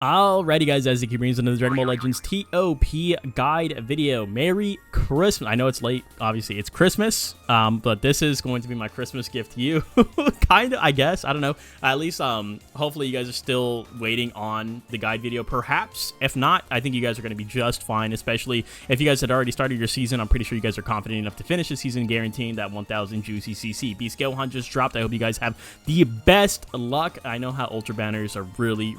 Alrighty guys, as it brings another Dragon Ball Legends TOP guide video. Merry Christmas. I know it's late, obviously it's Christmas, but this is going to be my Christmas gift to you. Kind of, I guess, I don't know. At least, hopefully you guys are still waiting on the guide video, perhaps. If not, I think you guys are going to be just fine, especially if you guys had already started your season. I'm pretty sure you guys are confident enough to finish the season, guaranteeing that 1000 juicy CC. Beast Gohan just dropped. I hope you guys have the best luck. I know how Ultra Banners are really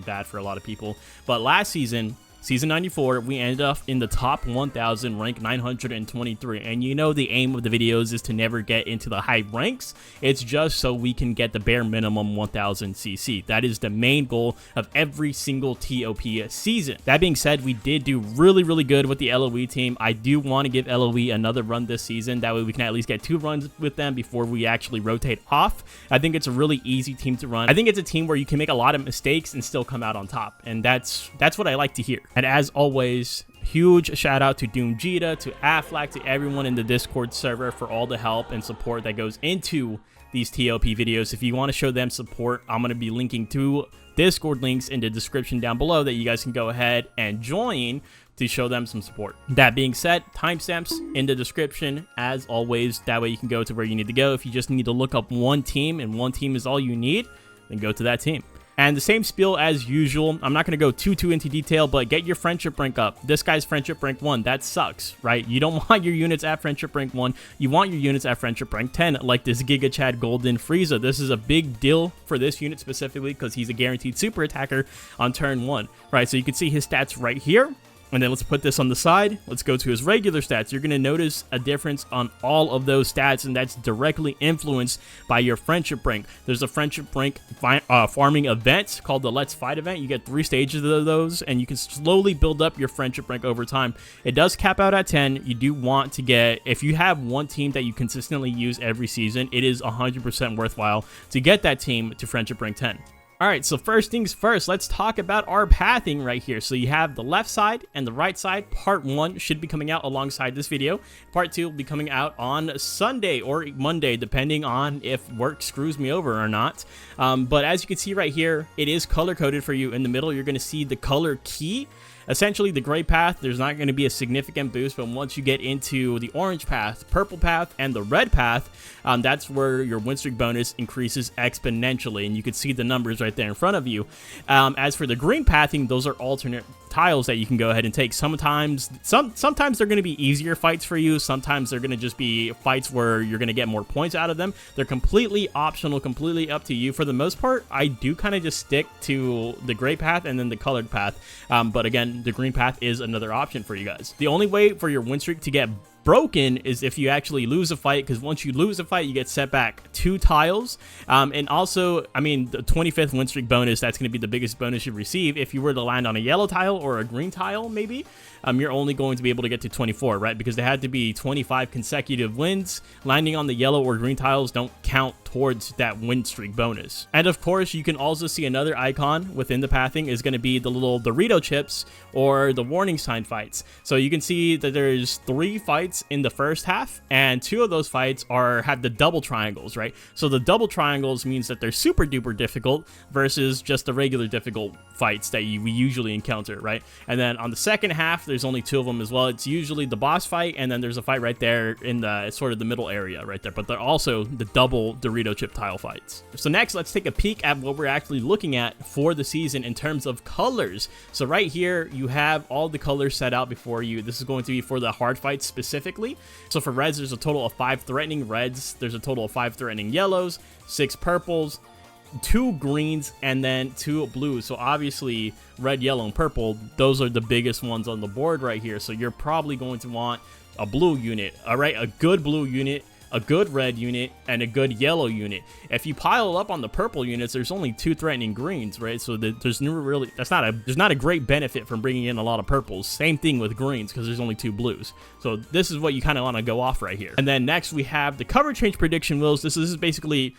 bad for a lot of people, but last season, Season 94, we ended up in the top 1000, rank 923, and you know the aim of the videos is to never get into the high ranks. It's just so we can get the bare minimum 1000 CC. That is the main goal of every single TOP season. That being said, we did do really good with the LOE team. I do want to give LOE another run this season. That way we can at least get 2 runs with them before we actually rotate off. I think it's a really easy team to run. I think it's a team where you can make a lot of mistakes and still come out on top, and that's what I like to hear. And as always, huge shout out to doomgeta, to Aflac, to everyone in the Discord server for all the help and support that goes into these TOP videos. If you want to show them support, I'm going to be linking 2 Discord links in the description down below that you guys can go ahead and join to show them some support. That being said, timestamps in the description as always. That way you can go to where you need to go. If you just need to look up one team and one team is all you need, then go to that team. And the same spiel as usual. I'm not going to go too into detail, but get your friendship rank up. This guy's friendship rank 1. That sucks, right? You don't want your units at friendship rank 1. You want your units at friendship rank 10, like this Giga Chad Golden Frieza. This is a big deal for this unit specifically because he's a guaranteed super attacker on turn 1, right? So you can see his stats right here. And then let's put this on the side. Let's go to his regular stats. You're going to notice a difference on all of those stats, and that's directly influenced by your friendship rank. There's a friendship rank farming event called the Let's Fight event. You get 3 stages of those, and you can slowly build up your friendship rank over time. It does cap out at 10. You do want to get, if you have one team that you consistently use every season, it is 100% worthwhile to get that team to friendship rank 10. Alright, so first things first, let's talk about our pathing right here. So you have the left side and the right side. Part 1 should be coming out alongside this video. Part 2 will be coming out on Sunday or Monday, depending on if work screws me over or not. But as you can see right here, it is color-coded for you. In the middle, you're going to see the color key. Essentially, the gray path, there's not going to be a significant boost, but once you get into the orange path, purple path, and the red path, that's where your win streak bonus increases exponentially, and you can see the numbers right there in front of you. As for the green pathing, those are alternate tiles that you can go ahead and take. Sometimes they're going to be easier fights for you. Sometimes they're going to just be fights where you're going to get more points out of them. They're completely optional, completely up to you. For the most part, I do kind of just stick to the gray path and then the colored path. But again, the green path is another option for you guys. The only way for your win streak to get broken is if you actually lose a fight, because once you lose a fight, you get set back 2 tiles. And also, I mean, the 25th win streak bonus, that's going to be the biggest bonus you receive. If you were to land on a yellow tile or a green tile, maybe, you're only going to be able to get to 24, right? Because they had to be 25 consecutive wins. Landing on the yellow or green tiles don't count towards that win streak bonus. And of course, you can also see another icon within the pathing is going to be the little Dorito chips or the warning sign fights. So you can see that there's 3 fights in the first half, and 2 of those fights have the double triangles, right? So the double triangles means that they're super duper difficult versus just the regular difficult fights that we usually encounter, right? And then on the second half, there's only 2 of them as well. It's usually the boss fight, and then there's a fight right there in the sort of the middle area right there, but they're also the double Dorito chip tile fights. So next, let's take a peek at what we're actually looking at for the season in terms of colors. So right here, you have all the colors set out before you. This is going to be for the hard fights specifically. So for reds, there's a total of 5 threatening reds. There's a total of 5 threatening yellows, 6 purples, 2 greens, and then 2 blues. So obviously red, yellow, and purple, those are the biggest ones on the board right here. So you're probably going to want a blue unit, all right? A good blue unit, a good red unit, and a good yellow unit. If you pile up on the purple units, there's only 2 threatening greens, right? So there's not a great benefit from bringing in a lot of purples. Same thing with greens, because there's only 2 blues. So this is what you kind of want to go off right here. And then next we have the cover change prediction wheels. This is basically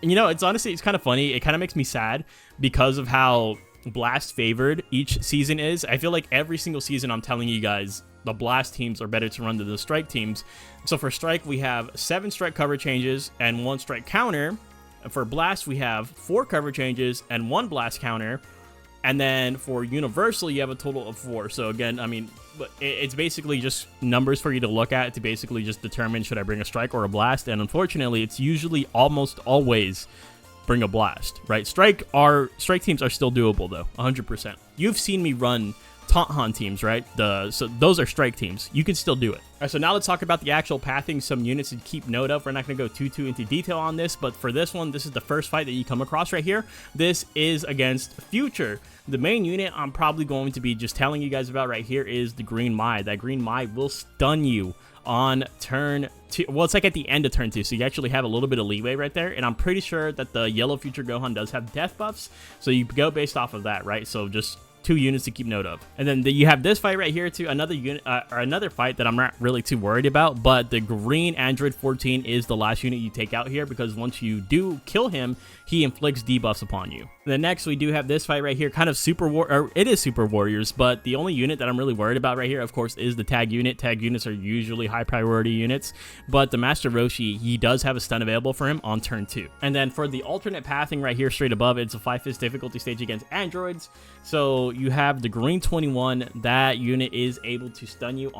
you know, it's kind of funny. It kind of makes me sad because of how Blast favored each season is. I feel like every single season I'm telling you guys the Blast teams are better to run than the Strike teams. So for Strike, we have 7 Strike cover changes and 1 Strike counter. For Blast, we have 4 cover changes and 1 Blast counter. And then for universal, you have a total of 4. So again, I mean, it's basically just numbers for you to look at to basically just determine should I bring a strike or a blast. And unfortunately, it's usually almost always bring a blast, right? Strike teams are still doable though, 100%. You've seen me run Taunthan teams, right? So those are strike teams. You can still do it. All right, so now let's talk about the actual pathing, some units to keep note of. We're not going to go too into detail on this, but for this one, this is the first fight that you come across right here. This is against Future. The main unit I'm probably going to be just telling you guys about right here is the Green Mai. That Green Mai will stun you on turn 2. Well, it's like at the end of turn 2, so you actually have a little bit of leeway right there. And I'm pretty sure that the yellow Future Gohan does have death buffs, so you go based off of that, right? So just 2 units to keep note of. And then you have this fight right here too, another unit or another fight that I'm not really too worried about, but the green Android 14 is the last unit you take out here, because once you do kill him, he inflicts debuffs upon you. Then next we do have this fight right here, kind of it is Super Warriors, but the only unit that I'm really worried about right here, of course, is the tag unit. Tag units are usually high priority units, but the Master Roshi, he does have a stun available for him on turn 2. And then for the alternate pathing right here straight above, it's a 5-fist difficulty stage against androids. So you have the green 21. That unit is able to stun you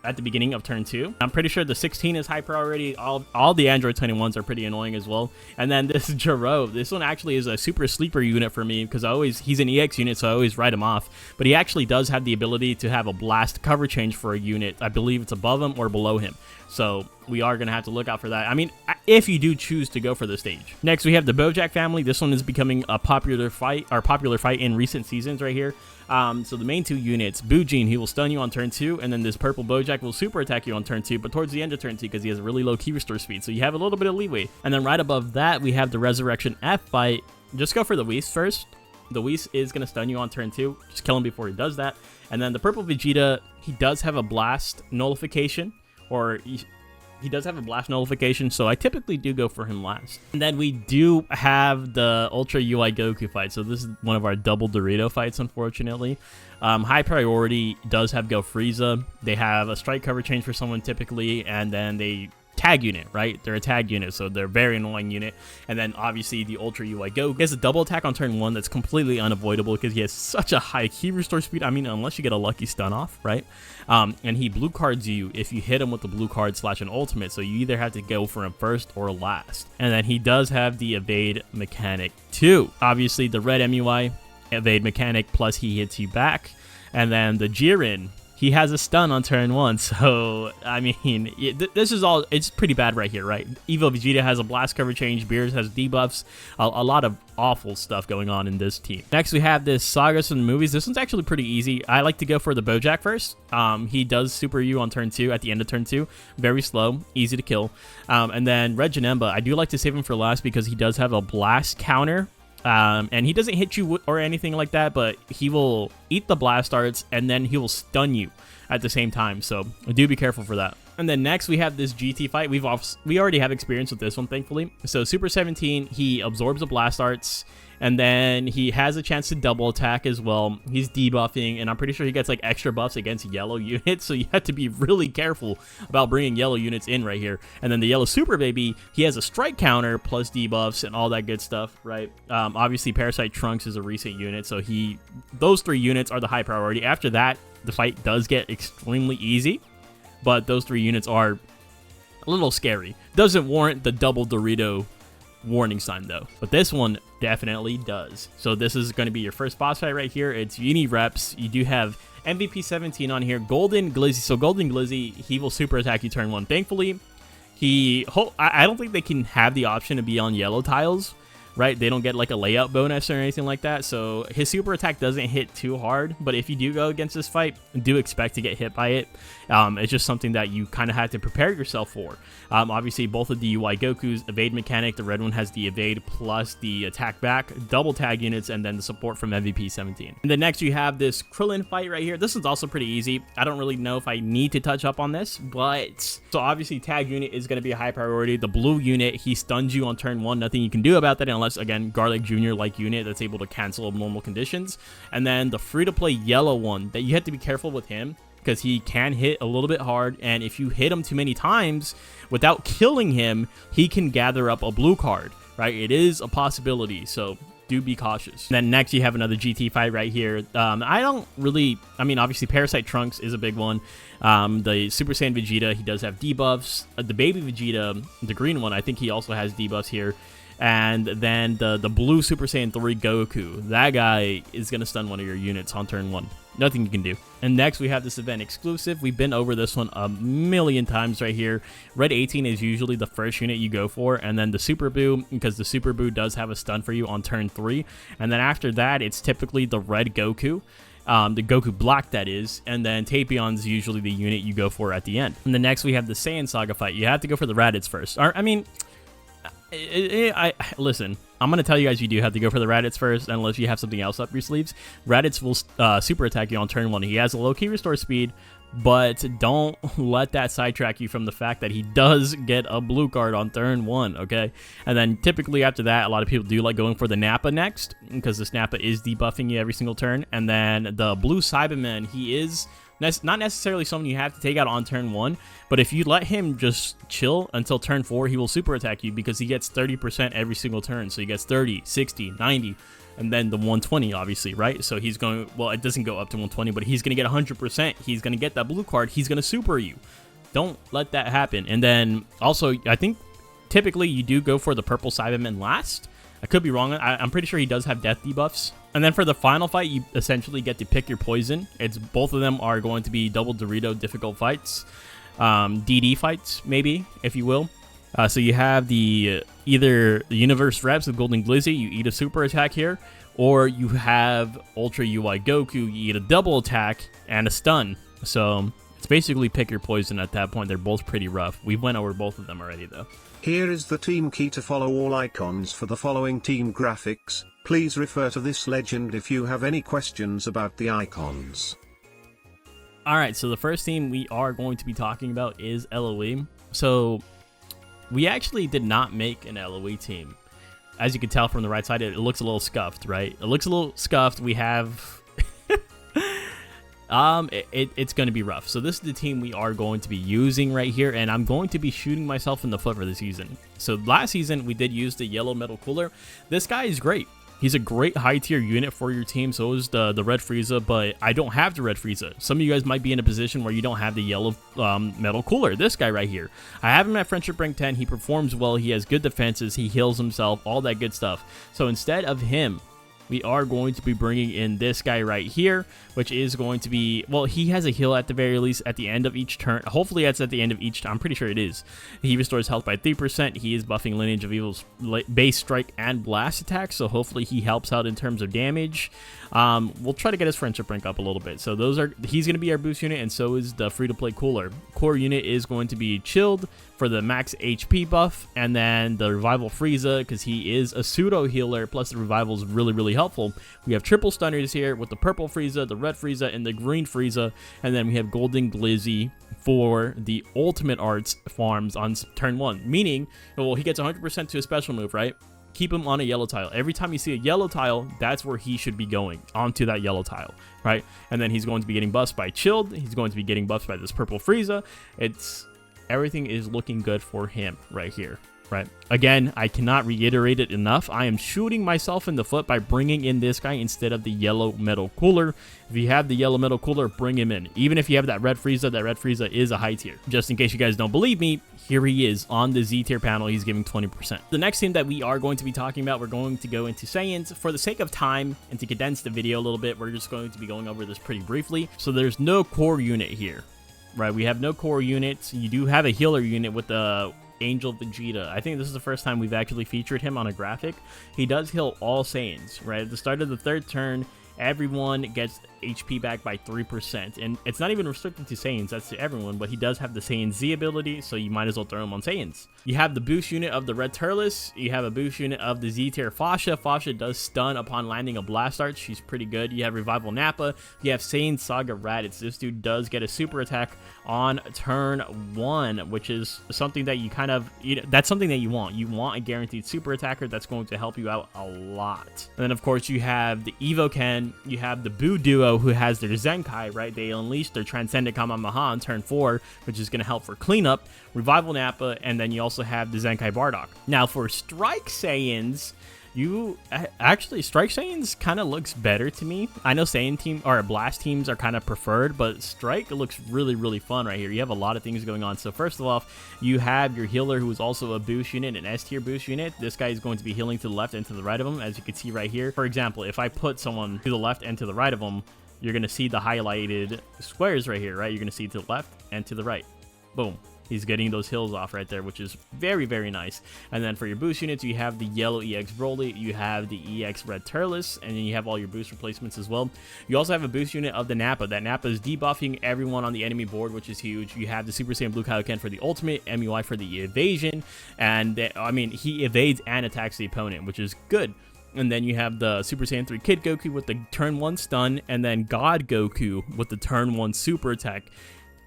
at the beginning of turn 2. I'm pretty sure the 16 is high priority. All the Android 21s are pretty annoying as well. And then this Jiro, this one actually is a super sleeper unit for me, because he's an EX unit, so I always write him off. But he actually does have the ability to have a blast cover change for a unit. I believe it's above him or below him. So we are going to have to look out for that. I mean, if you do choose to go for the stage. Next, we have the Bojack family. This one is becoming a popular fight in recent seasons right here. So the main 2 units, Bujin, he will stun you on turn 2, and then this purple Bojack will super attack you on turn 2, but towards the end of turn 2, because he has a really low key restore speed, so you have a little bit of leeway. And then right above that, we have the Resurrection F fight. Just go for the Whis first. The Whis is going to stun you on turn 2. Just kill him before he does that. And then the purple Vegeta, he does have a blast nullification, or he does have a blast nullification, so I typically do go for him last. And then we do have the Ultra UI Goku fight, so this is one of our double Dorito fights, unfortunately. High priority does have Go Frieza. They have a strike cover change for someone typically, and then they tag unit, right? They're a tag unit, so they're a very annoying unit. And then obviously the Ultra UI Goku, he has a double attack on turn 1 that's completely unavoidable because he has such a high key restore speed. I mean, unless you get a lucky stun off, right? And he blue cards you if you hit him with the blue card / an ultimate, so you either have to go for him first or last. And then he does have the evade mechanic too. Obviously the red MUI evade mechanic, plus he hits you back. And then the Jiren, he has a stun on turn 1, so, I mean, this is all, it's pretty bad right here, right? Evo Vegeta has a blast cover change, Beers has debuffs, a lot of awful stuff going on in this team. Next, we have this Sagas from the movies. This one's actually pretty easy. I like to go for the Bojack first. He does super you on turn 2, at the end of turn 2. Very slow, easy to kill. And then Regen, I do like to save him for last because he does have a blast counter. And he doesn't hit you or anything like that, but he will eat the blast darts and then he will stun you at the same time, so do be careful for that. And then next we have this GT fight. We already have experience with this one, thankfully. So Super 17, he absorbs the blast darts, and then he has a chance to double attack as well. He's debuffing, and I'm pretty sure he gets like extra buffs against yellow units, so you have to be really careful about bringing yellow units in right here. And then the yellow Super Baby, he has a strike counter plus debuffs and all that good stuff, right? Obviously Parasite Trunks is a recent unit, so those 3 units are the high priority. After that, the fight does get extremely easy, but those 3 units are a little scary. Doesn't warrant the double Dorito warning sign though, but this one definitely does. So this is going to be your first boss fight right here. It's uni reps. You do have MVP 17 on here, Golden Glizzy. So Golden Glizzy, he will super attack you turn 1. Thankfully, I don't think they can have the option to be on yellow tiles, right? They don't get like a layout bonus or anything like that, so his super attack doesn't hit too hard. But if you do go against this fight, do expect to get hit by it. It's just something that you kind of have to prepare yourself for. Obviously both of the UI Goku's evade mechanic, the red one has the evade plus the attack back, double tag units, and then the support from MVP 17. And then next you have this Krillin fight right here. This one's also pretty easy. I don't really know if I need to touch up on this, but so obviously tag unit is going to be a high priority. The blue unit, he stuns you on turn 1. Nothing you can do about that unless, again, Garlic Jr. like unit that's able to cancel abnormal conditions. And then the free-to-play yellow one, that you have to be careful with him because he can hit a little bit hard, and if you hit him too many times without killing him, he can gather up a blue card, right? It is a possibility, so do be cautious. And then next you have another GT fight right here. I mean, obviously Parasite Trunks is a big one. The Super Saiyan Vegeta, he does have debuffs. The baby Vegeta, the green one, I think he also has debuffs here. And then the blue Super Saiyan 3 Goku, that guy is going to stun one of your units on turn 1. Nothing you can do. And next we have this event exclusive. We've been over this one a million times right here. Red 18 is usually the first unit you go for, and then the Super Boo, because the Super Boo does have a stun for you on turn 3. And then after that, it's typically the red Goku. The Goku Black, that is, and then Taepyeon's usually the unit you go for at the end. And then next we have the Saiyan Saga fight. You have to go for the Raditz first. Listen, I'm going to tell you guys you do have to go for the Raditz first, unless you have something else up your sleeves. Raditz will super attack you on turn 1. He has a low-key restore speed, but don't let that sidetrack you from the fact that he does get a blue card on turn 1, okay? And then typically after that, a lot of people do like going for the Nappa next, because this Nappa is debuffing you every single turn. And then the blue Cyberman, he is not necessarily someone you have to take out on turn 1, but if you let him just chill until turn 4, he will super attack you because he gets 30% every single turn. So he gets 30, 60, 90, and then the 120, obviously, right? So he's going, well, it doesn't go up to 120, but he's going to get 100%. He's going to get that blue card. He's going to super you. Don't let that happen. And then also, I think typically you do go for the purple Cyberman last. I could be wrong. I'm pretty sure he does have death debuffs. And then for the final fight, you essentially get to pick your poison. Both of them are going to be double Dorito difficult fights. DD fights, maybe, if you will. So you have either the Universe Reps of Golden Glizzy, you eat a super attack here, or you have Ultra UI Goku, you eat a double attack and a stun. So it's basically pick your poison at that point. They're both pretty rough. We went over both of them already, though. Here is the team key to follow all icons for the following team graphics. Please refer to this legend if you have any questions about the icons. Alright, so the first team we are going to be talking about is LOE. So we actually did not make an LOE team. As you can tell from the right side, it looks a little scuffed, right? It looks a little scuffed. We have... it's going to be rough. So this is the team we are going to be using right here, and I'm going to be shooting myself in the foot for the season. So last season, we did use the yellow metal cooler. This guy is great. He's a great high tier unit for your team. So is the red Frieza, but I don't have the red Frieza. Some of you guys might be in a position where you don't have the yellow metal cooler. This guy right here, I have him at friendship rank 10. He performs well. He has good defenses. He heals himself, all that good stuff. So instead of him, we are going to be bringing in this guy right here, which is going to be, well, he has a heal at the very least at the end of each turn. Hopefully that's at the end of each time. I'm pretty sure it is. He restores health by 3%. He is buffing Lineage of Evil's base strike and blast attack, so hopefully he helps out in terms of damage. We'll try to get his friendship rank up a little bit. So he's going to be our boost unit, and so is the free-to-play cooler. Core unit is going to be Chilled for the max HP buff, and then the Revival Frieza, because he is a pseudo healer, plus the Revival is really, really helpful. We have triple stunners here with the purple Frieza, the red Frieza, and the green Frieza, and then we have Golden Glizzy for the ultimate arts farms on turn 1, meaning, well, he gets 100% to a special move, right? Keep him on a yellow tile. Every time you see a yellow tile, that's where he should be going, onto that yellow tile, right? And then he's going to be getting buffed by Chilled. He's going to be getting buffed by this purple Frieza. Everything is looking good for him right here, right? Again, I cannot reiterate it enough. I am shooting myself in the foot by bringing in this guy instead of the yellow metal cooler. If you have the yellow metal cooler, bring him in. Even if you have that red Frieza is a high tier. Just in case you guys don't believe me, here he is on the Z tier panel. He's giving 20%. The next team that we are going to be talking about, we're going to go into Saiyans. For the sake of time and to condense the video a little bit, we're just going to be going over this pretty briefly. So there's no core unit here. Right, we have no core units. You do have a healer unit with the Angel Vegeta. I think this is the first time we've actually featured him on a graphic. He does heal all Saiyans, right? At the start of the third turn, everyone gets HP back by 3%. And it's not even restricted to Saiyans, that's to everyone, but he does have the Saiyan Z ability, so you might as well throw him on Saiyans. You have the boost unit of the Red Turles. You have a boost unit of the Z tier Fasha. Fasha does stun upon landing a blast arch. She's pretty good. You have Revival Nappa. You have Saiyan Saga Raditz. This dude does get a super attack on turn 1, which is something that you kind of, that's something that you want. You want a guaranteed super attacker that's going to help you out a lot. And then, of course, you have the Evo Ken. You have the Boo Duo, who has their Zenkai, right? They unleash their Transcendent Kamehameha on turn 4, which is going to help for cleanup. Revival Nappa, and then you also have the Zenkai Bardock. Now, for Strike Saiyans, Actually, Strike Saiyans kind of looks better to me. I know Saiyan team or Blast teams are kind of preferred, but Strike looks really, really fun right here. You have a lot of things going on. So first of all, you have your healer who is also a boost unit, an S tier boost unit. This guy is going to be healing to the left and to the right of him, as you can see right here. For example, if I put someone to the left and to the right of him, you're going to see the highlighted squares right here, right? You're going to see to the left and to the right. Boom. He's getting those hills off right there, which is very, very nice. And then for your boost units, you have the yellow EX Broly, you have the EX Red Turles, and then you have all your boost replacements as well. You also have a boost unit of the Nappa. That Nappa is debuffing everyone on the enemy board, which is huge. You have the Super Saiyan Blue Kaioken for the ultimate, MUI for the evasion, and I mean, he evades and attacks the opponent, which is good. And then you have the Super Saiyan 3 Kid Goku with the turn 1 stun, and then God Goku with the turn 1 super attack.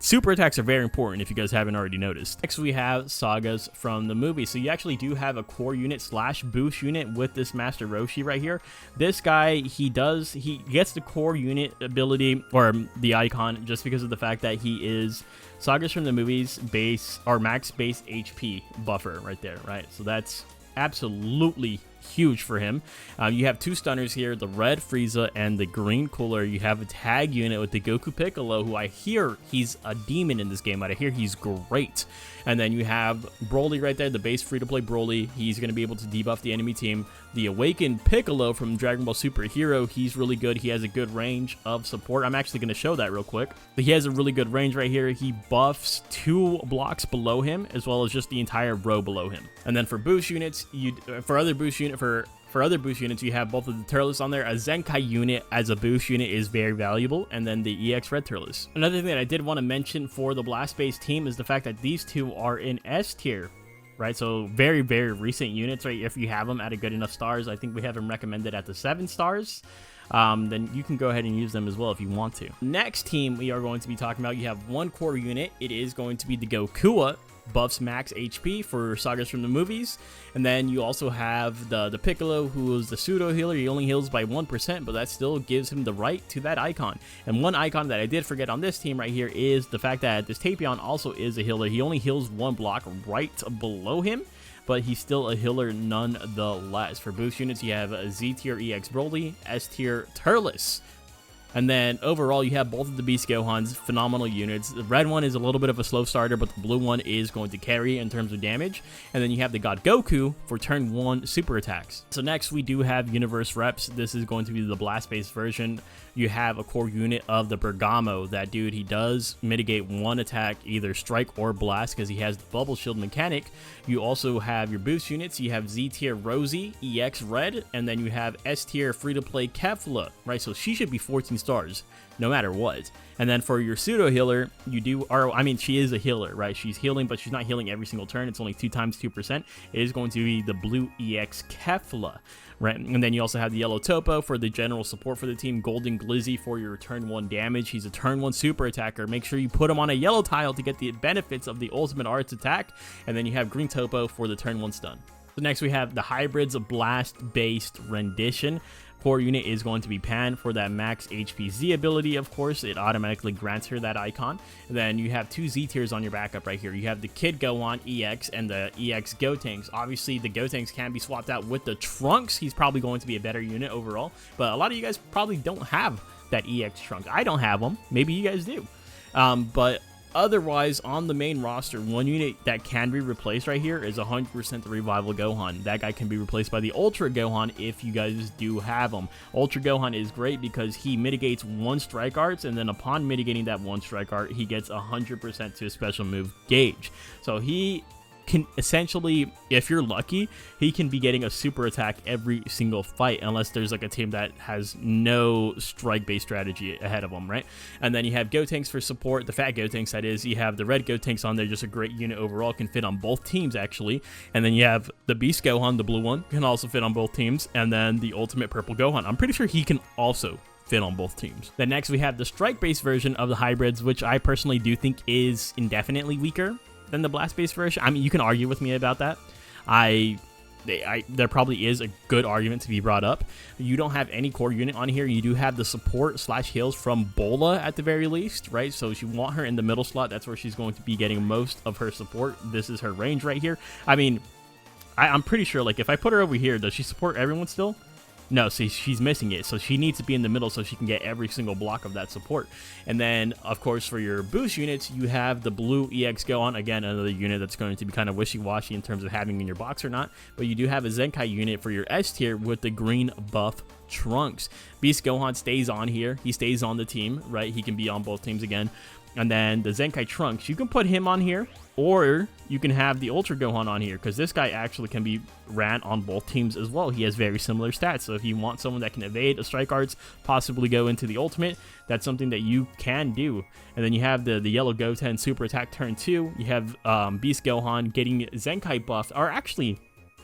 Super attacks are very important if you guys haven't already noticed. Next, we have Sagas from the movie. So you actually do have a core unit slash boost unit with this Master Roshi right here. This guy, he gets the core unit ability or the icon just because of the fact that he is Sagas from the movies base or max base HP buffer right there, right? So that's absolutely huge for him. You have two stunners here, the red Frieza and the green Cooler. You have a tag unit with the Goku Piccolo, who I hear he's a demon in this game. I hear he's great. And then you have Broly right there, the base free-to-play Broly. He's going to be able to debuff the enemy team. The awakened Piccolo from Dragon Ball Super Hero, he's really good. He has a good range of support. I'm actually going to show that real quick. But he has a really good range right here. He buffs 2 blocks below him, as well as just the entire row below him. And then for boost units, for other boost units, you have both of the Turles on there. A Zenkai unit as a boost unit is very valuable, and then the EX Red Turles. Another thing that I did want to mention for the Blast-based team is the fact that these two are in S tier, right? So very, very recent units, right? If you have them at a good enough stars, I think we have them recommended at the 7 stars. Then you can go ahead and use them as well if you want to. Next team we are going to be talking about, you have one core unit. It is going to be the Gokua. Buffs max HP for Sagas from the movies. And then you also have the Piccolo, who is the pseudo healer. He only heals by 1%, but that still gives him the right to that icon. And one icon that I did forget on this team right here is the fact that this Tapion also is a healer. He only heals 1 block right below him, but he's still a healer nonetheless. For boost units, you have a Z tier EX Broly, S tier Turles. And then overall, you have both of the Beast Gohans, phenomenal units. The red one is a little bit of a slow starter, but the blue one is going to carry in terms of damage. And then you have the God Goku for turn 1 super attacks. So next, we do have Universe Reps. This is going to be the blast-based version. You have a core unit of the Bergamo. That dude, he does mitigate 1 attack, either strike or blast, because he has the bubble shield mechanic. You also have your boost units. You have Z tier Rosie, EX Red, and then you have S tier free-to-play Kefla, right? So she should be 14 stars no matter what. And then for your pseudo healer, she is a healer, right? She's healing, but she's not healing every single turn. It's only 2 times 2%. It is going to be the blue EX Kefla, right? And then you also have the yellow Topo for the general support for the team. Golden Glizzy for your turn 1 damage. He's a turn 1 super attacker. Make sure you put him on a yellow tile to get the benefits of the ultimate arts attack. And then you have green Topo for the turn 1 stun. So next we have the Hybrids Blast-based rendition. Core unit is going to be Pan for that max HP Z ability, of course. It automatically grants her that icon. And then you have 2 Z tiers on your backup right here. You have the Kid Gohan EX and the EX Gotenks. Obviously, the Gotenks can be swapped out with the Trunks. He's probably going to be a better unit overall. But a lot of you guys probably don't have that EX Trunks. I don't have them. Maybe you guys do. But otherwise, on the main roster, one unit that can be replaced right here is 100% the Revival Gohan. That guy can be replaced by the Ultra Gohan if you guys do have him. Ultra Gohan is great because he mitigates 1 strike arts, and then upon mitigating that 1 strike art, he gets 100% to a special move gauge. So he can essentially, if you're lucky, he can be getting a super attack every single fight, unless there's like a team that has no strike-based strategy ahead of them, right? And then you have Gotenks for support, the fat Gotenks that is. You have the red Gotenks on there, just a great unit overall, can fit on both teams actually. And then you have the Beast Gohan, the blue one, can also fit on both teams. And then the ultimate purple Gohan, I'm pretty sure he can also fit on both teams. Then next we have the strike-based version of the hybrids, which I personally do think is indefinitely weaker than the blast-based version. I mean, you can argue with me about that. There probably is a good argument to be brought up. You don't have any core unit on here. You do have the support slash heals from Bola at the very least, right? So if you want her in the middle slot, that's where she's going to be getting most of her support. This is her range right here. I mean, I'm pretty sure, like, if I put her over here, does she support everyone still? No, see, she's missing it, so she needs to be in the middle so she can get every single block of that support. And then, of course, for your boost units, you have the blue EX Gohan, again, another unit that's going to be kind of wishy-washy in terms of having in your box or not, but you do have a Zenkai unit for your S tier with the green buff Trunks. Beast Gohan stays on here. He stays on the team, right? He can be on both teams again. And then the Zenkai Trunks, you can put him on here, or you can have the Ultra Gohan on here, because this guy actually can be ran on both teams as well. He has very similar stats, so if you want someone that can evade a strike arts, possibly go into the ultimate, that's something that you can do. And then you have the yellow Goten super attack turn 2. You have Beast Gohan getting Zenkai buffed, or actually,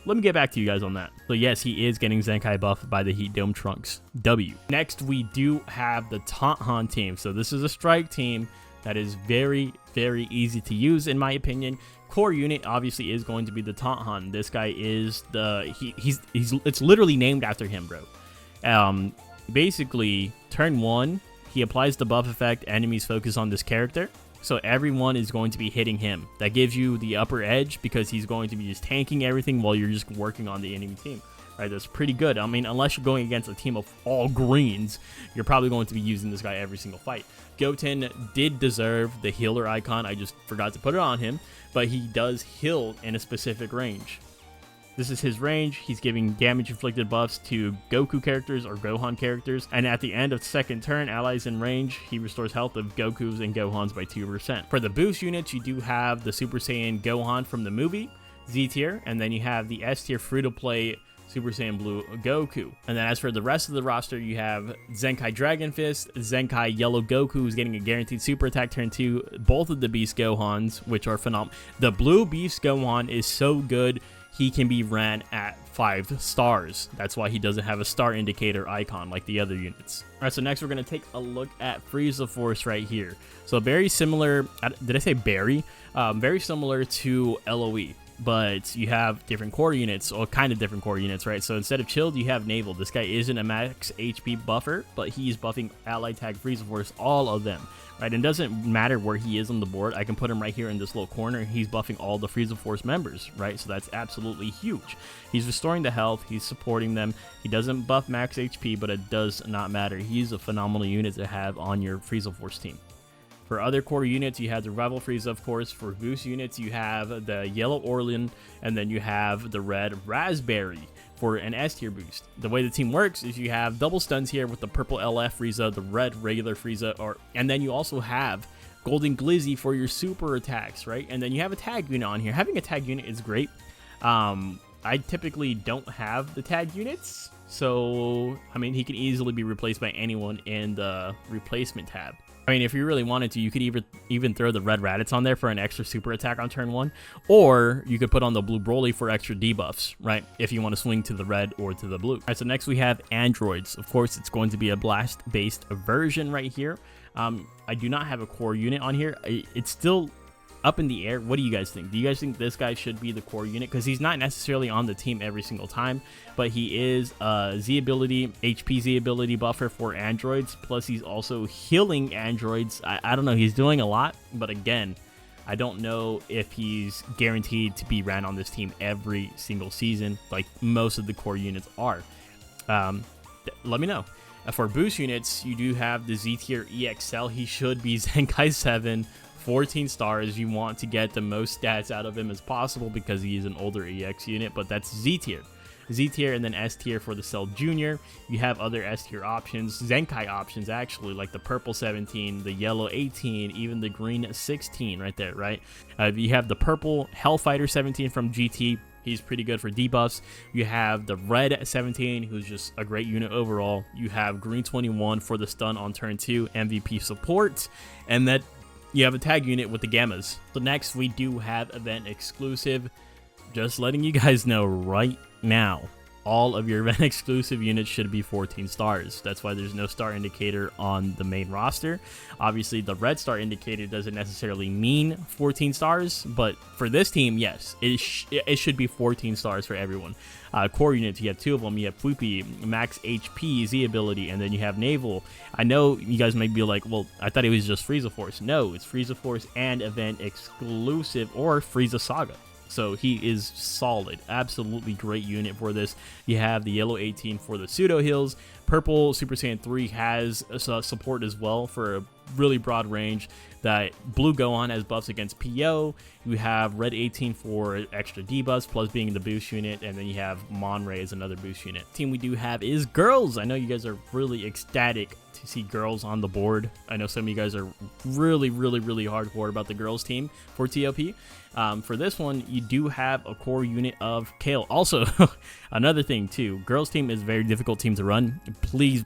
let me get back to you guys on that. So yes, he is getting Zenkai buffed by the Heat Dome Trunks W. Next, we do have the Taunthan team. So this is a strike team that is very, very easy to use, in my opinion. Core unit obviously is going to be the Taunthan. This guy is it's literally named after him, bro. Basically, turn 1, he applies the buff effect. Enemies focus on this character, so everyone is going to be hitting him. That gives you the upper edge because he's going to be just tanking everything while you're just working on the enemy team. Right, that's pretty good. I mean, unless you're going against a team of all greens, you're probably going to be using this guy every single fight. Goten did deserve the healer icon. I just forgot to put it on him, but he does heal in a specific range. This is his range. He's giving damage inflicted buffs to Goku characters or Gohan characters, and at the end of second turn, allies in range, he restores health of Gokus and Gohans by 2%. For the boost units, you do have the Super Saiyan Gohan from the movie, Z tier, and then you have the S tier free-to-play Super Saiyan Blue Goku. And then as for the rest of the roster, you have Zenkai Dragon Fist, Zenkai Yellow Goku, who's getting a guaranteed super attack turn 2, both of the Beast Gohans, which are phenomenal. The blue Beast Gohan is so good, he can be ran at 5 stars. That's why he doesn't have a star indicator icon like the other units. Alright, so next we're going to take a look at Frieza Force right here. So very similar, did I say Barry? Very similar to LOE. But you have different core units, or kind of different core units, right? So instead of Chilled, you have Naval. This guy isn't a max HP buffer, but he's buffing Ally Tag, Frieza Force, all of them, right? And it doesn't matter where he is on the board. I can put him right here in this little corner. He's buffing all the Frieza Force members, right? So that's absolutely huge. He's restoring the health. He's supporting them. He doesn't buff max HP, but it does not matter. He's a phenomenal unit to have on your Frieza Force team. For other core units, you have the Rival Frieza, of course. For boost units, you have the Yellow Orlin, and then you have the Red Raspberry for an S tier boost. The way the team works is you have double stuns here with the purple LF Frieza, the red regular Frieza, and then you also have Golden Glizzy for your super attacks, right? And then you have a tag unit on here. Having a tag unit is great. I typically don't have the tag units, so I mean, he can easily be replaced by anyone in the replacement tab. I mean, if you really wanted to, you could even throw the red Raditz on there for an extra super attack on turn 1, or you could put on the blue Broly for extra debuffs, right? If you want to swing to the red or to the blue. All right, so next we have androids. Of course, it's going to be a blast-based version right here. I do not have a core unit on here. It's still up in the air. What do you guys think? Do you guys think this guy should be the core unit? Because he's not necessarily on the team every single time, but he is a Z ability, HP Z ability buffer for androids, plus he's also healing androids. I don't know, he's doing a lot, but again, I don't know if he's guaranteed to be ran on this team every single season like most of the core units are. Let me know. For boost units, you do have the Z tier EXL. He should be Zenkai 7, 14 stars. You want to get the most stats out of him as possible because he is an older EX unit, but that's Z tier. Z tier and then S tier for the Cell Junior. You have other S tier options, Zenkai options actually, like the purple 17, the yellow 18, even the green 16 right there, right? You have the purple Hellfighter 17 from GT. He's pretty good for debuffs. You have the red 17, who's just a great unit overall. You have green 21 for the stun on turn 2, MVP support, and that you have a tag unit with the Gammas. So next we do have event exclusive. Just letting you guys know right now, all of your event exclusive units should be 14 stars. That's why there's no star indicator on the main roster. Obviously, the red star indicator doesn't necessarily mean 14 stars, but for this team, yes, it should be 14 stars for everyone. Core units, you have 2 of them. You have Fupi, max HP, Z ability, and then you have Naval. I know you guys might be like, well, I thought it was just Frieza Force. No, it's Frieza Force and event exclusive or Frieza Saga. So he is solid, absolutely great unit for this. You have the yellow 18 for the pseudo heals. Purple Super Saiyan 3 has support as well for a really broad range. That blue Gohan has buffs against PO. You have red 18 for extra debuffs plus being the boost unit, and then you have Monray as another boost unit. Team we do have is girls. I know you guys are really ecstatic to see girls on the board. I know some of you guys are really hardcore about the girls team for ToP. For this one, you do have a core unit of Kale. Also, another thing too, girls team is a very difficult team to run. Please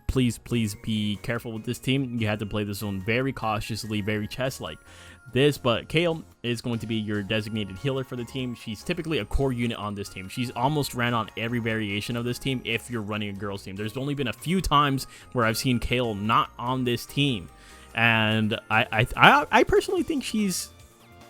be careful with this team. You have to play this one very cautiously, very chess-like. But Kale is going to be your designated healer for the team. She's typically a core unit on this team. She's almost ran on every variation of this team if you're running a girls team. There's only been a few times where I've seen Kale not on this team, and I personally think she's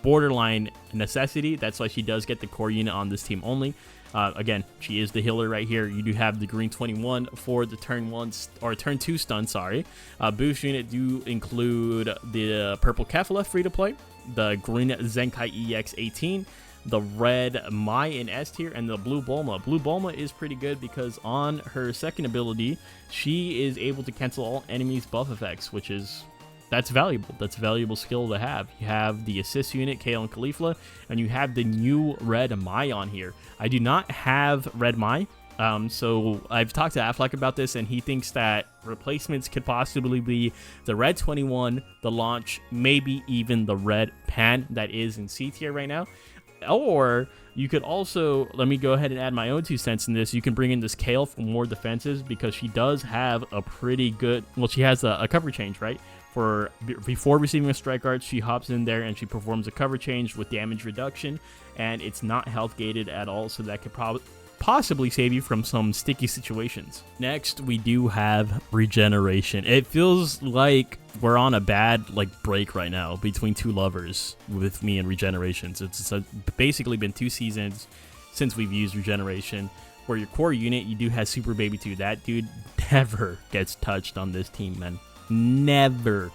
borderline necessity. That's why she does get the core unit on this team only. Again, she is the healer right here. You do have the green 21 for the turn 2 stun, sorry. Boost unit do include the purple Kefla free to play, the green Zenkai EX 18, the red Mai in S tier, and the blue Bulma. Blue Bulma is pretty good because on her second ability, she is able to cancel all enemies' buff effects, which is that's valuable. That's a valuable skill to have. You have the assist unit, Kale and Caulifla, and you have the new red Mai on here. I do not have red Mai, so I've talked to Affleck about this, and he thinks that replacements could possibly be the red 21, the launch, maybe even the red Pan that is in C tier right now. Or you could also, let me go ahead and add my own 2 cents in this. You can bring in this Kale for more defenses because she does have a pretty good, well, she has a cover change, right? Before receiving a strike art, she hops in there and she performs a cover change with damage reduction, and it's not health gated at all, so that could possibly save you from some sticky situations. Next, we do have regeneration. It feels like we're on a bad break right now between two lovers with me and regenerations. It's basically been 2 seasons since we've used regeneration. For your core unit, you do have Super Baby 2. That dude never gets touched on this team, man. Never.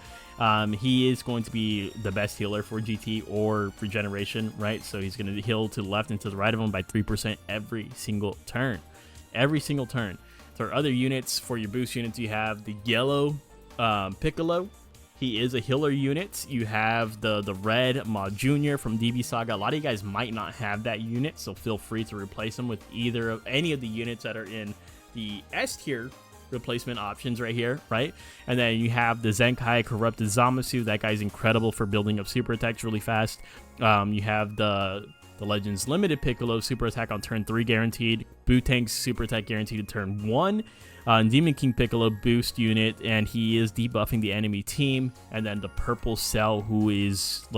He is going to be the best healer for GT or regeneration, right? So he's going to heal to the left and to the right of him by 3% every single turn. Every single turn. For other units, for your boost units, you have the yellow Piccolo. He is a healer unit. You have the red Ma Jr. from DB Saga. A lot of you guys might not have that unit, so feel free to replace him with any of the units that are in the S tier replacement options right here, right? And then you have the Zenkai Corrupted Zamasu. That guy's incredible for building up super attacks really fast. You have the Legends Limited Piccolo, super attack on turn 3 guaranteed. Boo-Tank's super attack guaranteed at turn 1. Demon King Piccolo boost unit, and he is debuffing the enemy team. And then the purple Cell, who is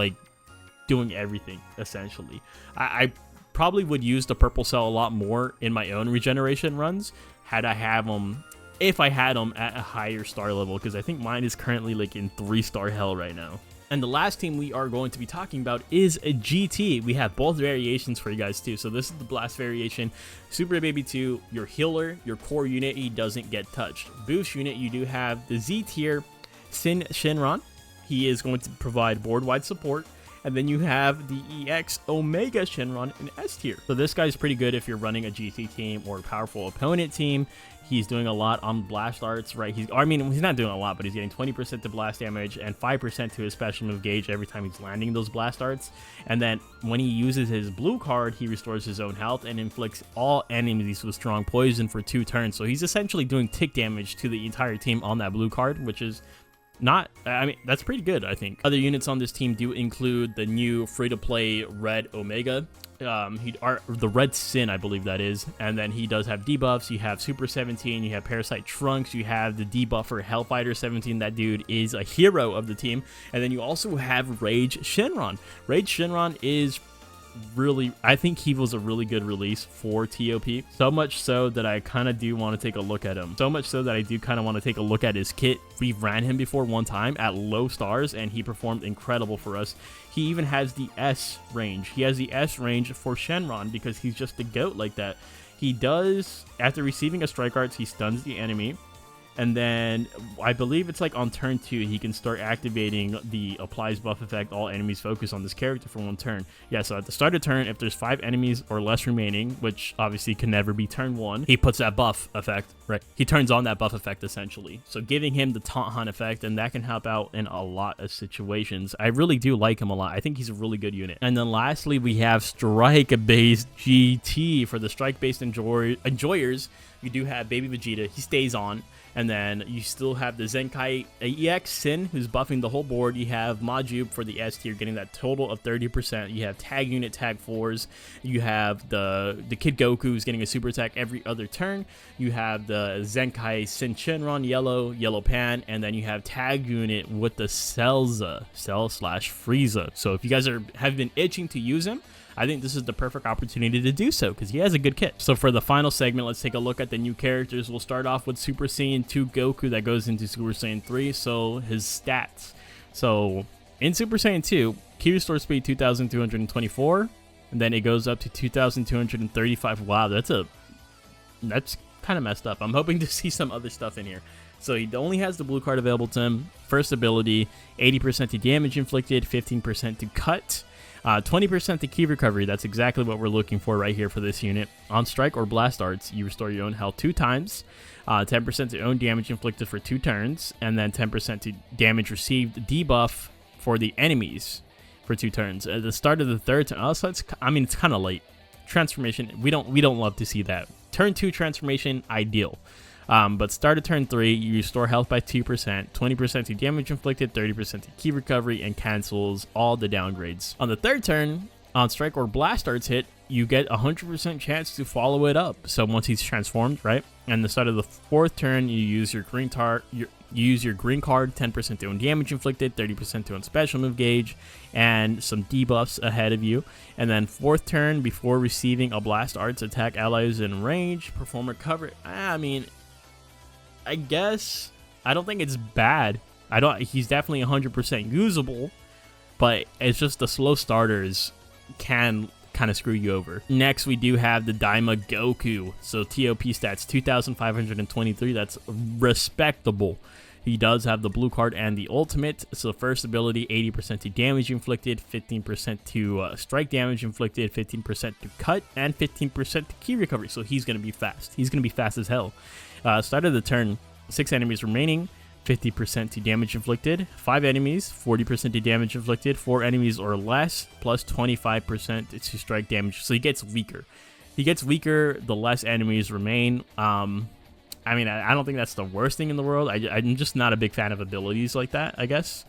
doing everything essentially. I probably would use the purple Cell a lot more in my own regeneration runs had I have them. If I had them at a higher star level, because I think mine is currently in 3-star hell right now. And the last team we are going to be talking about is a GT. We have both variations for you guys too. So this is the Blast variation. Super Baby 2, your healer, your core unit, he doesn't get touched. Boost unit, you do have the Z tier Sin Shenron. He is going to provide board-wide support. And then you have the EX Omega Shenron in S tier. So this guy's pretty good if you're running a GT team or a powerful opponent team. He's doing a lot on blast arts, right? He's not doing a lot, but he's getting 20% to blast damage and 5% to his special move gauge every time he's landing those blast arts. And then when he uses his blue card, he restores his own health and inflicts all enemies with strong poison for 2 turns. So he's essentially doing tick damage to the entire team on that blue card, which is that's pretty good, I think. Other units on this team do include the new free-to-play Red Omega. The Red Sin, I believe that is. And then he does have debuffs. You have Super 17, you have Parasite Trunks, you have the debuffer Hellfighter 17. That dude is a hero of the team. And then you also have Rage Shenron. Rage Shenron is really, I think he was a really good release for ToP. So much so that I kind of do want to take a look at him. So much so that I do kind of want to take a look at his kit. We've ran him before one time at low stars, and he performed incredible for us. He even has the S range. He has the S range for Shenron because he's just the GOAT like that. He does, after receiving a strike arts, he stuns the enemy. And then I believe it's like on turn 2, he can start activating the applies buff effect. All enemies focus on this character for 1 turn. Yeah, so at the start of turn, if there's 5 enemies or less remaining, which obviously can never be turn 1, he puts that buff effect, right? He turns on that buff effect essentially. So giving him the Taunthan effect, and that can help out in a lot of situations. I really do like him a lot. I think he's a really good unit. And then lastly, we have Strike-based GT. For the Strike-based enjoyers, you do have Baby Vegeta. He stays on. And then you still have the Zenkai EX Sin, who's buffing the whole board. You have Majub for the S tier, getting that total of 30%. You have Tag Unit Tag 4s. You have the Kid Goku, who's getting a super attack every other turn. You have the Zenkai Sin Shenron, Yellow Pan. And then you have Tag Unit with the Cell/Frieza. So if you guys have been itching to use him, I think this is the perfect opportunity to do so because he has a good kit. So for the final segment, let's take a look at the new characters. We'll start off with Super Saiyan 2 Goku that goes into Super Saiyan 3. So his stats. So in Super Saiyan 2, Ki restore speed 2,224, and then it goes up to 2,235. Wow, that's kind of messed up. I'm hoping to see some other stuff in here. So he only has the blue card available to him. First ability, 80% to damage inflicted, 15% to cut. 20% to ki recovery. That's exactly what we're looking for right here for this unit. On strike or blast arts, you restore your own health 2 times, 10% to own damage inflicted for 2 turns, and then 10% to damage received debuff for the enemies for 2 turns. At the start of the third turn, also it's kind of late. Transformation, we don't love to see that. Turn 2 transformation, ideal. But start of turn 3, you restore health by 2%, 20% to damage inflicted, 30% to ki recovery, and cancels all the downgrades. On the third turn, on strike or blast arts hit, you get 100% chance to follow it up. So once he's transformed, right? And the start of the fourth turn, you use your green card, 10% to own damage inflicted, 30% to own special move gauge, and some debuffs ahead of you. And then fourth turn, before receiving a blast arts, attack allies in range, perform recovery. I guess I don't think it's bad. He's definitely 100% usable, but it's just the slow starters can kind of screw you over. Next, we do have the Daima Goku. So ToP stats 2,523. That's respectable. He does have the blue card and the ultimate. So first ability, 80% to damage inflicted, 15% to strike damage inflicted, 15% to cut, and 15% to ki recovery. So he's going to be fast. He's going to be fast as hell. Start of the turn, 6 enemies remaining, 50% to damage inflicted, 5 enemies, 40% to damage inflicted, 4 enemies or less, plus 25% to strike damage. So he gets weaker. The less enemies remain. I don't think that's the worst thing in the world. I'm just not a big fan of abilities like that, I guess.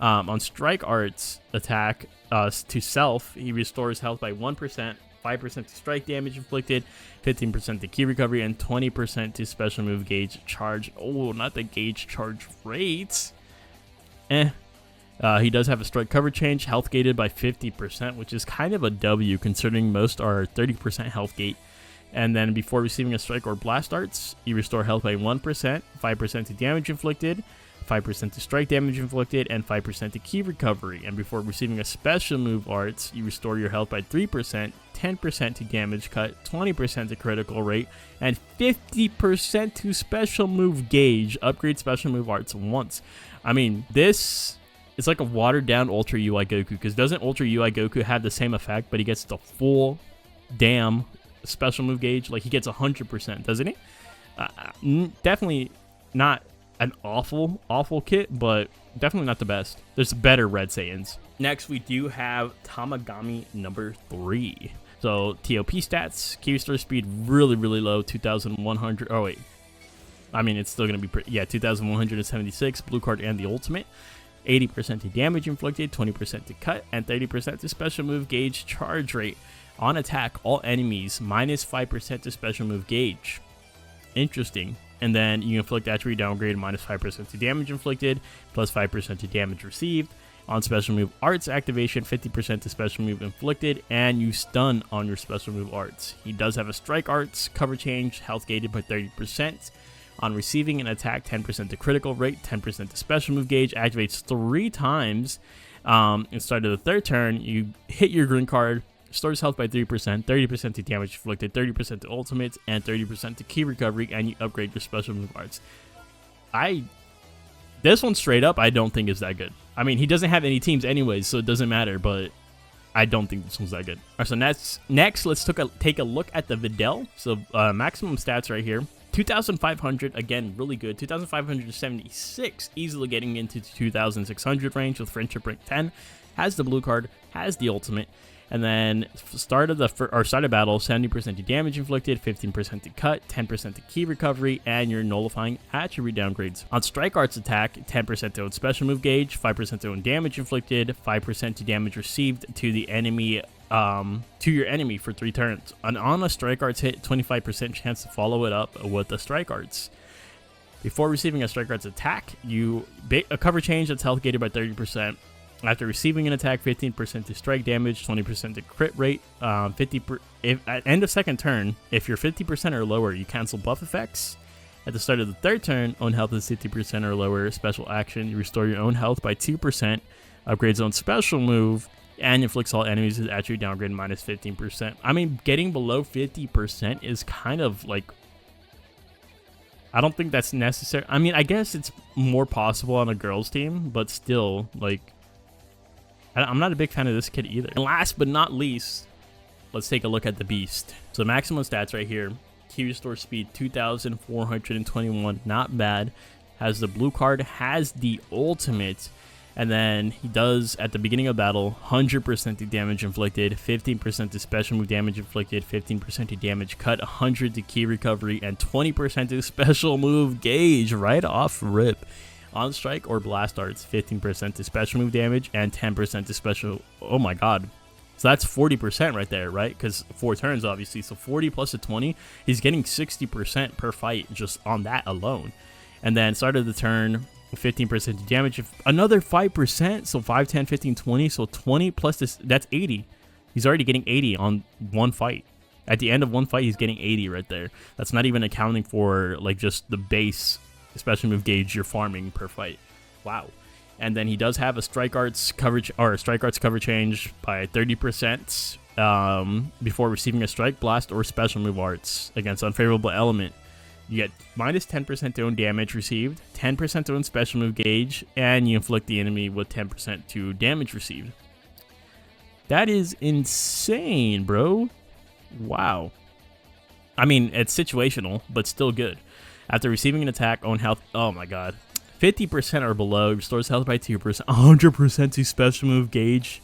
On strike arts attack to self, he restores health by 1%, 5% to strike damage inflicted, 15% to ki recovery, and 20% to special move gauge charge. Oh, not the gauge charge rate. He does have a strike cover change, health gated by 50%, which is kind of a W considering most are 30% health gate. And then before receiving a strike or blast arts, you restore health by 1%, 5% to damage inflicted, 5% to strike damage inflicted, and 5% to ki recovery. And before receiving a special move arts, you restore your health by 3%, 10% to damage cut, 20% to critical rate, and 50% to special move gauge. Upgrade special move arts once. This is like a watered down Ultra UI Goku, because doesn't Ultra UI Goku have the same effect, but he gets the full damn special move gauge? Like, he gets 100%, doesn't he? Definitely not an awful kit, but definitely not the best. There's better Red Saiyans. Next, we do have Tamagami number 3. So ToP stats, ki restore speed really low, 2,100. Oh wait, it's still gonna be pretty. Yeah, 2,176. Blue card and the ultimate. 80% to damage inflicted, 20% to cut, and 30% to special move gauge charge rate. On attack, all enemies minus 5% to special move gauge. Interesting. And then you inflict attribute downgrade minus 5% to damage inflicted, plus 5% to damage received. On special move arts activation, 50% to special move inflicted, and you stun on your special move arts. He does have a strike arts, cover change, health gated by 30%. On receiving an attack, 10% to critical rate, 10% to special move gauge, activates 3 times. Instead of the third turn, you hit your green card, restores health by 3%, 30% to damage inflicted, 30% to ultimate, and 30% to ki recovery, and you upgrade your special move arts. This one straight up, I don't think is that good. I mean, he doesn't have any teams anyways, so it doesn't matter, but I don't think this one's that good. All right, so next let's take a look at the Videl. So maximum stats right here. 2,500, again, really good. 2,576, easily getting into 2,600 range with Friendship Rank 10. Has the blue card, has the ultimate. And then start of battle, 70% to damage inflicted, 15% to cut, 10% to key recovery, and your nullifying attribute downgrades. On Strike Arts attack, 10% to own special move gauge, 5% to own damage inflicted, 5% to damage received to the enemy, to your enemy for 3 turns. And on a Strike Arts hit, 25% chance to follow it up with the Strike Arts. Before receiving a Strike Arts attack, a cover change that's health gated by 30%. After receiving an attack, 15% to strike damage, 20% to crit rate, at end of second turn, if you're 50% or lower, you cancel buff effects. At the start of the third turn, own health is 50% or lower, special action, you restore your own health by 2%, upgrades own special move, and inflicts all enemies with attribute downgrade minus 15%. I mean, getting below 50% is kind of like, I don't think that's necessary. I mean, I guess it's more possible on a girls team, but still, like, I'm not a big fan of this kid either. And last but not least, let's take a look at the Beast. So maximum stats right here. Key restore speed 2,421, not bad. Has the blue card, has the ultimate, and then he does at the beginning of battle 100% to damage inflicted, 15% to special move damage inflicted, 15% to damage cut, 100 to key recovery, and 20% to special move gauge right off rip. On strike or blast arts, 15% to special move damage and 10% to special. Oh my god. So that's 40% right there, right? Because 4 turns, obviously. So 40 plus a 20, he's getting 60% per fight just on that alone. And then start of the turn, 15% to damage, another 5%. So 5, 10, 15, 20. So 20 plus this, that's 80. He's already getting 80 on one fight. At the end of one fight, he's getting 80 right there. That's not even accounting for like just the base special move gauge you're farming per fight. Wow. And then he does have a Strike Arts coverage or a Strike Arts cover change by 30% before receiving a Strike, Blast, or Special Move Arts against unfavorable element. You get minus 10% to own damage received, 10% to own special move gauge, and you inflict the enemy with 10% to damage received. That is insane, bro. Wow. I mean, it's situational, but still good. After receiving an attack, own health. Oh my god. 50% or below, restores health by 2%, 100% to special move gauge.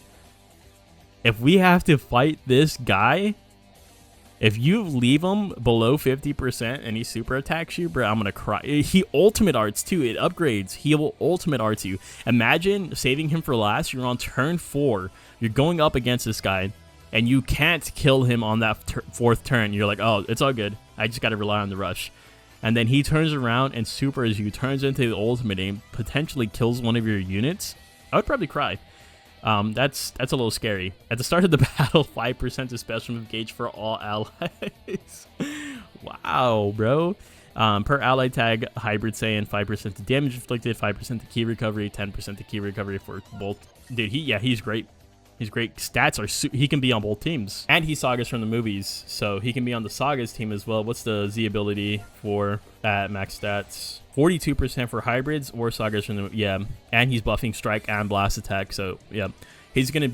If we have to fight this guy, if you leave him below 50% and he super attacks you, bro, I'm gonna cry. He ultimate arts too. It upgrades. He will ultimate arts you. Imagine saving him for last. You're on turn 4. You're going up against this guy, and you can't kill him on that 4th turn. You're like, oh, it's all good. I just gotta rely on the rush. And then he turns around and supers you, turns into the ultimate aim, potentially kills one of your units. I would probably cry. That's a little scary. At the start of the battle, 5% to special move gauge for all allies. Wow, bro. Per ally tag, Hybrid Saiyan, 5% to damage inflicted, 5% to key recovery, 10% to key recovery for both. Dude, he's great. His great stats are he can be on both teams, and he's Sagas from the movies, so he can be on the Sagas team as well. What's the Z ability for max stats? 42% for hybrids or Sagas from the and he's buffing strike and blast attack. So yeah, we're gonna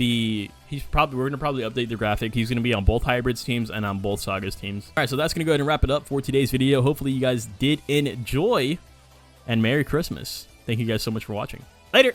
probably update the graphic. He's gonna be on both hybrids teams and on both Sagas teams. All right, so that's gonna go ahead and wrap it up for today's video. Hopefully you guys did enjoy, and Merry Christmas. Thank you guys so much for watching. Later.